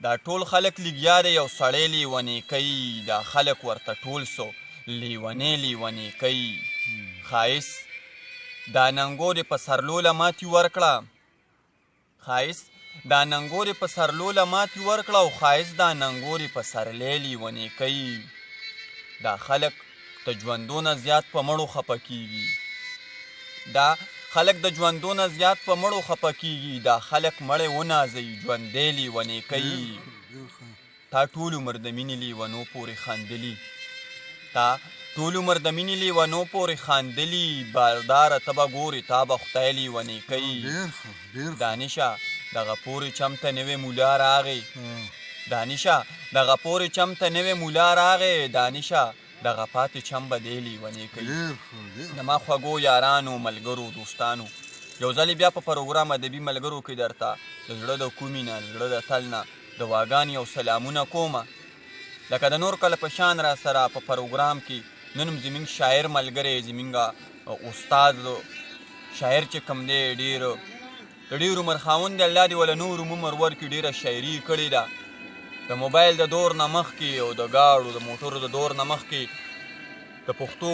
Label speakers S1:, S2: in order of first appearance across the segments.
S1: دا ټول خلک لګیا دی یو سړی لیونی کوي دا خلک ورته ټول سو لیونی کوي ښایست دا ننګورې په سرلوله ماتې ورکړه او ښایست دا ننګورې په سرلی لیونی کوي دا خلک د ژوندونه زیات په مړو خفه کیږي دا خلک مړې ونازوي ژوندی لیونی کوي تا ټول عمر د مینې لیونو پورې خاندلي بارداره ته به ګورې تا به خدای لیونی کوي دانشه دغه پورې چمته نوې مولا راغې دانشه دغه پاتې چم به دی لیونی کوي زما خوږو یارانو ملګرو دوستانو یو ځلې بیا په پروګرام ادبي ملګرو کې درته د زړه د کومې نه د زړه د تل نه د واګانې او سلامونه کومه لکه د نور کله په شان را سره په پروګرام کې نن هم زموږ شاعر ملګری زموږ استاد شاعر چې کوم دی ډېر عمر خاوند دی الله دې وله نور عمر ورکړي ډېره شاعري کړې ده د موبایل د دور نه مخکې او د ګاړو د موټرو د دور نه مخکې د پښتو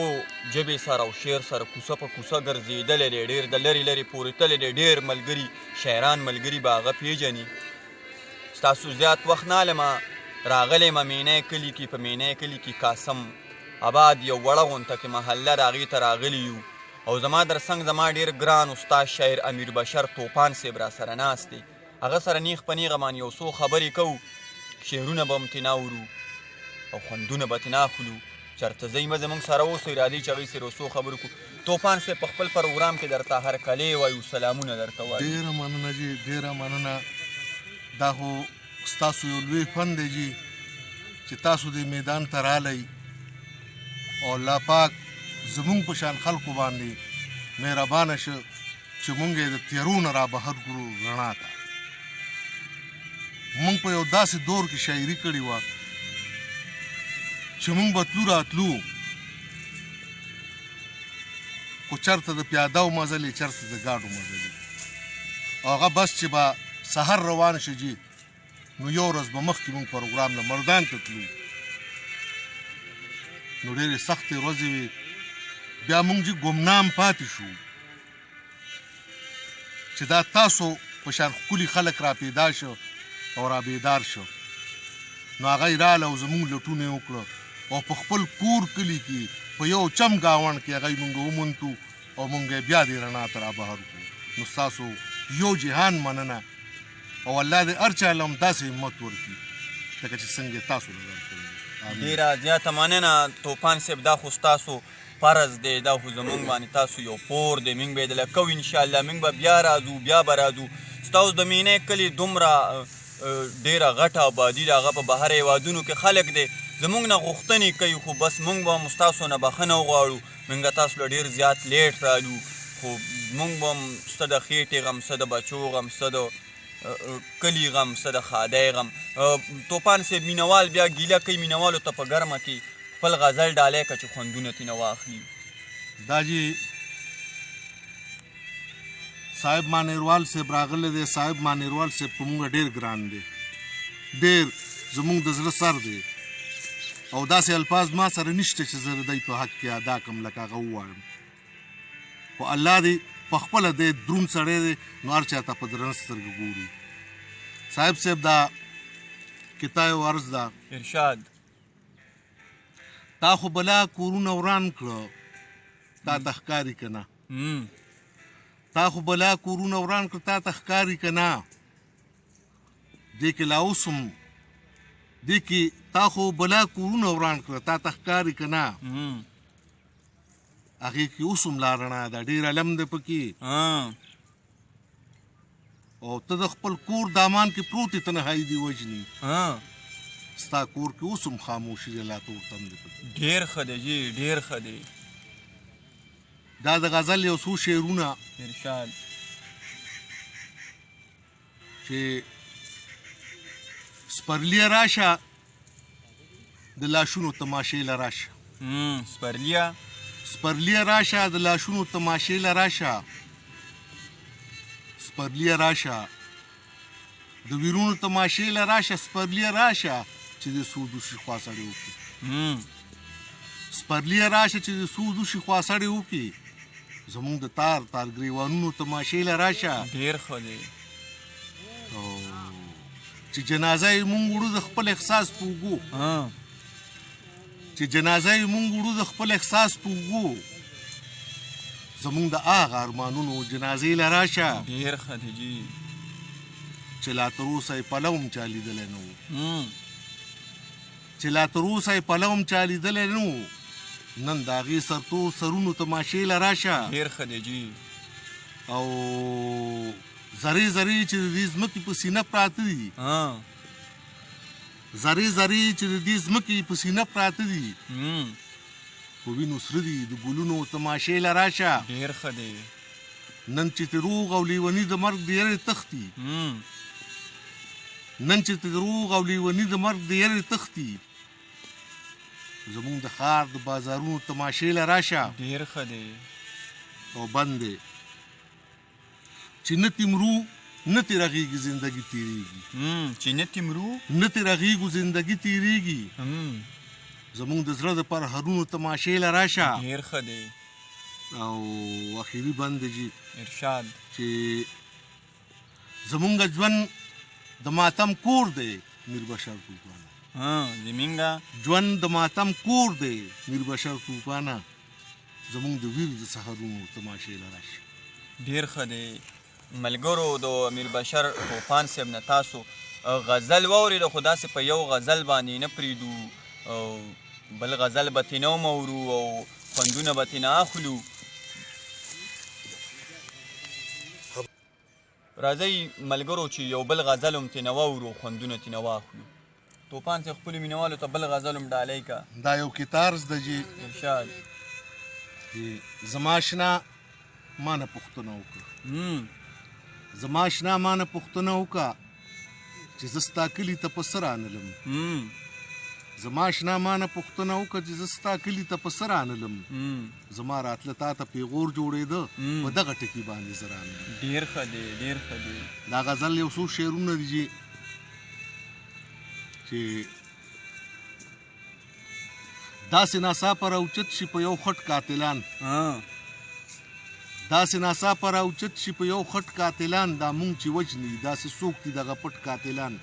S1: ژبې سره او شعر سره کوڅه په کوڅه ګرځېدلی دی ډېر د لرې پورې تللی دی ډېر ملګري شاعران ملګري به هغه پېژني ستاسو زیات وخت نه علمه راغلی یم مینی کلي کې په مینی کلي کې قاسم آباد یو وړه غونته کې محله د هغې ته راغلي یو او زما در څنګ زما ډېر ګران استاد شاعر امیر بشر توپان صاحب را سره ناست دی هغه سره نیغ په نیغه باندې یو څو خبرې کوو شعرونه به هم ترې اورو او خوندونه به ترې اخلو چېرته ځئ مه زموږ سره اوسئ راځئ چې هغوی سره یو څو خبرې کړو توپان صاحب په خپل پروګرام کې درته هرکلی وایو سلامونه درته وایو
S2: ډېره مننه جي ډېره مننه دا خو ستاسو یو لوی فن دی جي چې تاسو دې میدان ته رالی او الله پاک زمونږ په شان خلکو باندې مهربانه شه چې مونږ یې د تیارو نه را بهر کړو رڼا ته مونږ په یو داسې دور کې شاعري کړې وه چې مونږ به تلو راتلو خو چېرته د پیادهو مزلې چېرته د ګاډو مزلې او هغه بس چې به سحر روان شي جي نو یو ورځ به مخکې مونږ پروګرام له مردان ته تلو نو ډېرې سختې ورځې وې بیا مونږ جي ګمنام پاتې شو چې دا تاسو په شان ښکلي خلک را پیدا شو او را بیدار شو نو هغه یې راله او زمونږ لټونه یې وکړه او په خپل کور کلي کې په یو چم ګاونډ کې هغه یې مونږ وموندو او مونږ یې بیا دې رڼا ته را بهر کړو نو ستاسو یو جهان مننه او الله دې هر چا له هم داسې همت ورکړي لکه چې څنګه یې تاسو له ورکړی
S1: ډېره زیاته مننه توپان صاحب دا خو ستاسو فرض دی دا خو زمونږ باندې تاسو یو پور دی موږ به یې دله کوو انشاءالله موږ به بیا راځو ستاسو د مینې کلي دومره ډېره غټه آبادي ده هغه په بهر هېوادونو کې خلک دی زمونږ نه غوښتنې کوي خو بس مونږ به هم ستاسو نه بښنه وغواړو موږ تاسو له ډېر زیات لیټ رالو خو مونږ به هم څه د خېټې غم څه د بچو غم څه د کلي غم څه د ښادۍ غم توپان صاحب مینوال بیا ګیله کوي مینوالو ته په ګرمه کې خپل غزل ډالی که چې خوندونه ترېنه واخلي
S2: دا جي صاحب مانیروال صاحب راغلی دی صاحب مانیروال صاحب په مونږ ډېر ګران دی ډېر زمونږ د زړه سر دی او داسې الفاظ ما سره نشته چې زه د دوی په حق کې ادا کړم لکه هغه ووایم خو الله دې په خپله دی دروند سړی دی نو هر چا ته په درنه سترګې ګوري صاحب صاحب دا کتاب عرض ده
S1: ارشاد
S2: تا خو بلا کورونه وران کړه تا ته ښکاري که نه تا خو بلا کورونه وران کړه تا ته ښکاري که نه دې کې لا اوس هم دې کې تا خو بلا کورونه وران کړه تا ته ښکاري که نه هغې کې اوس هم لا رڼا ده ډېر علم دی پکې او ته د خپل کور دامان کې پروت یې تنهایي دې وژني ستا کور کې اوس هم خاموشي دی لا تور تم دی پکې
S1: ډېر ښه دی جي ډېر ښه دی
S2: دا د غزل یو څو شعرونه
S1: ارشاد
S2: چې سپرلیه راشه د لاشونو تماشې له راشه سپرلیه راشه د لاشونو تماشې له راشه سپرلیه راشه د ویرونو تماشې له راشه سپرلیه راشه چې د سود وشي خوا سړی وکړي سپرلیه راشه چې د سود وشي خوا سړی وکړي زمونږ د تار ګریوانونو تماشې له راشه
S1: ډېر ښه دی
S2: چې جنازه یې مونږ وړو د خپل احساس په اوږو چې جنازه یې مونږ وړو د خپل احساس په اوږو زمونږ د هغه ارمانونو جنازې له راشه
S1: ډېر ښه دی جي
S2: چې لا تر اوسه یې پلو هم چا لیدلی نه و چې لا تر اوسه یې پلو هم چا لیدلی نه و نن د هغې سرتور سرونو تماشې له راشه
S1: ډېر ښه دی جي
S2: او زرې زرې چې د دې ځمکې په سینه پراته دي زرې زرې چې د دې ځمکې په سینه پراته دي په وینو سره دي د ګلونو تماشې له راشه
S1: ډېر ښه دی
S2: نن چې دروغ او لیوني د مرګ د یرې تښتي نن چې دروغ او لیوني د مرګ د یرې تښتي زمونږ د ښار د بازارونو تماشې له راشه
S1: ډېر ښه دی
S2: او بند دی چې نه تیمرو نه تې رغېږي زندګي تېرېږي
S1: چې نه تیمرو
S2: نه تې رغېږو زندګي تېرېږي زمونږ د زړه د پرهرونو تماشې له راشه
S1: ډېر ښه دی
S2: او اخري بند جي
S1: ارشاد
S2: چې زمونږ ژوند د ماتم کور دی میر بشر طوفانه
S1: زمونږ
S2: ژوند د ماتم کور دی میر بشر طوفانه زمونږ د ویر د سحرونو تماشې له راشه
S1: ډېر ښه دی ملګرو د امیر بشر طوفان صاحب نه تاسو غزل واورېده خو داسې په یو غزل باندې نه پرېږدو او بل غزل به ترې نه ومورو او خوندونه به ترې نه اخلو راځئ ملګرو چې یو بل غزل هم ترې نه واورو خوندونه ترې نه واخلو طوفان صاحب خپلو مینهوالو ته بل غزل هم ډالۍ که
S2: دا یو کتارز ده جي
S1: ارشاد
S2: زما اشنا ما نه پوښتنه وکړه زما اشنا ما نه پوښتنه وکړه چې زه ستا کلي ته په څه رانلم زما اشنا ما نه پوښتنه وکړه چې زه ستا کلي ته په څه رانلم زما راتله تا ته پیغور جوړېده په دغه ټکي باندې زه رانلم
S1: ډېر ښه دی ډېر ښه دی
S2: دا غزل یو څو شعرونه دي چې داسې ناڅاپه راوچت شي په یو خټ قاتلان داسې ناڅاپه راوچت شي په یو خټ قاتلان دا مونږ چې وجني داسې څوک دي دغه پټ قاتلان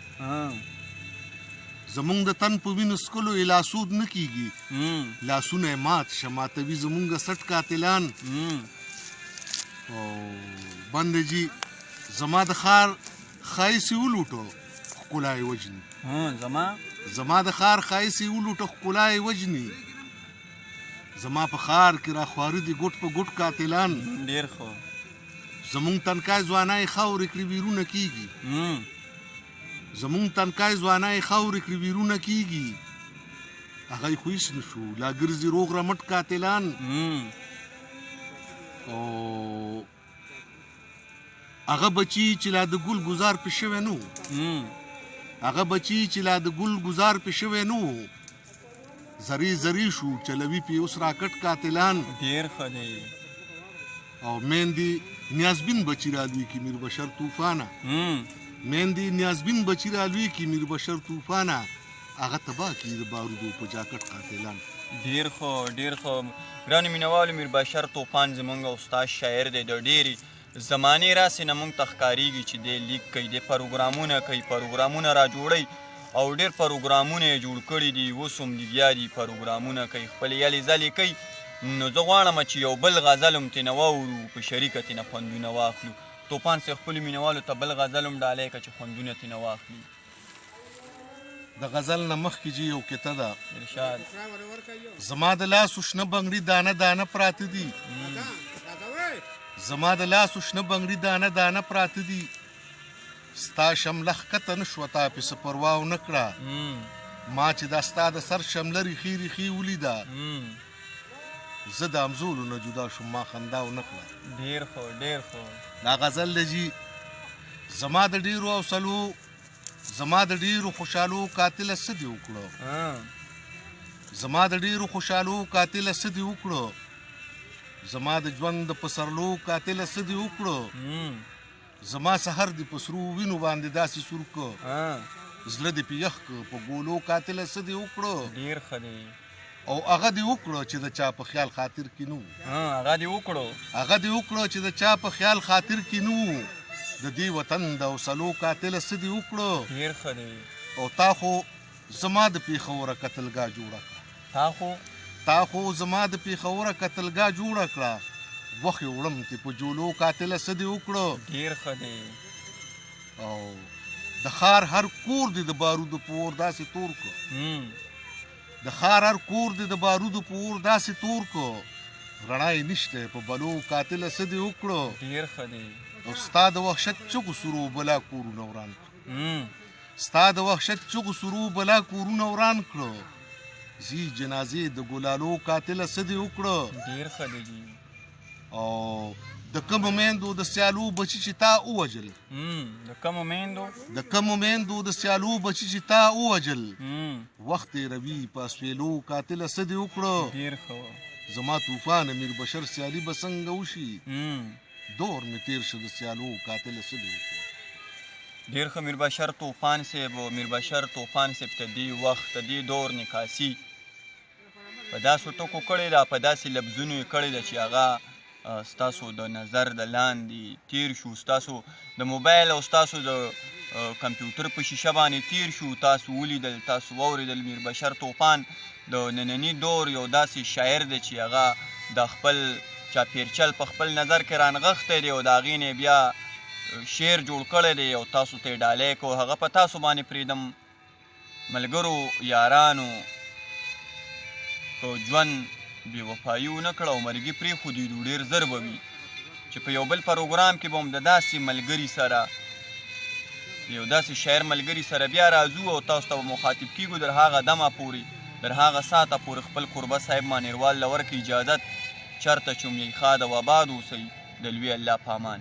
S2: زمونږ د تن په وینو څکلو یې لاسود نه کیږي لاسونه یې مات شه ماتوي زمونږ سټ قاتلان او بنده جي زما د ښار ښایست یې ولوټو ښکلا یې وجني زما د ښار ښایست یې ولوټه ښکلا یې وجني زما په ښار کې راخواره دي ګوټ په ګوټ قاتلان
S1: ډېر ښه
S2: زمونږ تنکای ځوانای خاورې کړي ویرونه کیږي زمونږ تنکای ځوانای خاورې کړي ویرونه کیږي هغه یې خو هېڅ نه شو لا ګرځي روغ رمټ قاتلان او هغه بچي چې لا د ګل ګزار پې شوی نه هغه بچي چې لا د ګل ګزار پې شوی نه زری زری شو چلوي پې اوس راکټ قاتلان
S1: ډېر ښه دی
S2: او میندې نیازبین بچي رالوي کې میر بشر طوفانه میندې نیازبین بچي رالوي کې میر بشر طوفانه هغه تباه کړي د بارودو په جاکټ قاتلان
S1: ډېر ښه ډېر ښه ګرانو مینهوالو میر بشر طوفان زموږ استاد شاعر دی د ډېرې زمانې راسې نه موږ ته ښکارېږي چې دی لیک کوي دی پروګرامونه کوي پروګرامونه را جوړوي او ډېر پروګرامونه یې جوړ کړي دي اوس هم دي بیا دي پروګرامونه کوي خپلې یلې ځلې کوي نو زه غواړم چې یو بل غزل هم ترې نه واورو په شریکه ترې نه خوندونه واخلو طوفان صاحب خپلو مینهوالو ته بل غزل هم ډالۍ کړه چې خوندونه ترې نه واخلي
S2: د غزل نه مخکې جي یو کته ده
S1: ارشاد
S2: زما د لاسو شنه بنګړي دانه دانه پراته دي زما د لاسو شنه بنګړي دانه دانه پراته دي ستا شمله ښکته نه شوه تا پسې پروا ونه کړه ما چې دا ستا د سر شمله ریښې ریښې ولیده زه د امزولو نه جدا شوم ما خندا ونه کړه
S1: ډېر ښه ډېر ښه
S2: دا غزل دی جي زما د ډېرو حوصلو زما د ډېرو خوشحالو قاتله څه دې وکړو زما د ډېرو خوشحالو قاتله څه دې وکړو زما د ژوند د پسرلو قاتله څه دې وکړو زما سحر دې په سرو وینو باندې داسې سور که زړه دې په یخ که په ګولو قاتله څه دې وکړو
S1: ډېر ښه دی
S2: او هغه دې وکړو چې د چا په خیال خاطر کې نه وو
S1: هغه دې وکړو
S2: چې د چا په خیال خاطر کې نه وو د دې وطن د اوسلو قاتله څه دې وکړو
S1: ډېر ښه دی
S2: او تا خو زما د پېښوره قتلګاه جوړه کړه تا خو زما د پېښوره قتلګاه جوړه کړه وخې وړم چې په جولو قاتله څه دې وکړو
S1: ډېر ښه دی
S2: او د ښار هر کور دې د بارودو په اور داسې تور کړو د ښار هر کور دې د بارودو په اور داسې تور کړو رڼا یې نشته په بلو قاتله څه دې وکړو
S1: ډېر ښه دی
S2: او ستا د وحشت چغو سرو بلا کورونه وران کړو ستا د وحشت چغو سرو بلا کورونه وران کړو زی جنازې د ګلالو قاتله څه دې وکړو
S1: ډېر ښه دی
S2: او د کومو میندو د سیالو بچي چې تا ووجل
S1: د کومو
S2: میندو د سیالو بچي چې تا ووجل وخت یې روي په اسویلو قاتله څه دې وکړو
S1: ډېر ښه
S2: زما طوفان میر بشر سیالي به څنګه وشي دور مې تیر شو د سیالو قاتله څه دې وکړو
S1: ډېر ښه میر بشر طوفان صاحب ته دې وخت د دې دور نکاسي په داسې ټکو کړې ده په داسې لفظونو یې کړې ده چې هغه ستاسو د نظر د لاندې تیر شو ستاسو د موبایل او ستاسو د کمپیوټر په شیشه باندې تیر شو تاسو ولیدل تاسو واورېدل میر بشر طوفان د ننني دور یو داسې شاعر دی چې هغه د خپل چاپیرچل په خپل نظر کې رانغښتی دی او د هغې نه بیا شعر جوړ کړی دی او تاسو ته یې ډالۍ کو هغه په تاسو باندې پرېږدم ملګرو یارانو که ژوند بې وفایي ونه کړه او مرګي پرېښودي نو ډېر زر به وي چې په یو بل پروګرام کې به هم د داسې ملګري سره یو داسې شاعر ملګري سره بیا راځو او تاسو ته به مخاطب کیږو در هغه دمه پورې در هغه ساعته پورې خپل کوربه صاحب مانیروال له ورکړي اجازت چرته چې هم یې ښاد او آباد اوسئ د لوی الله په امان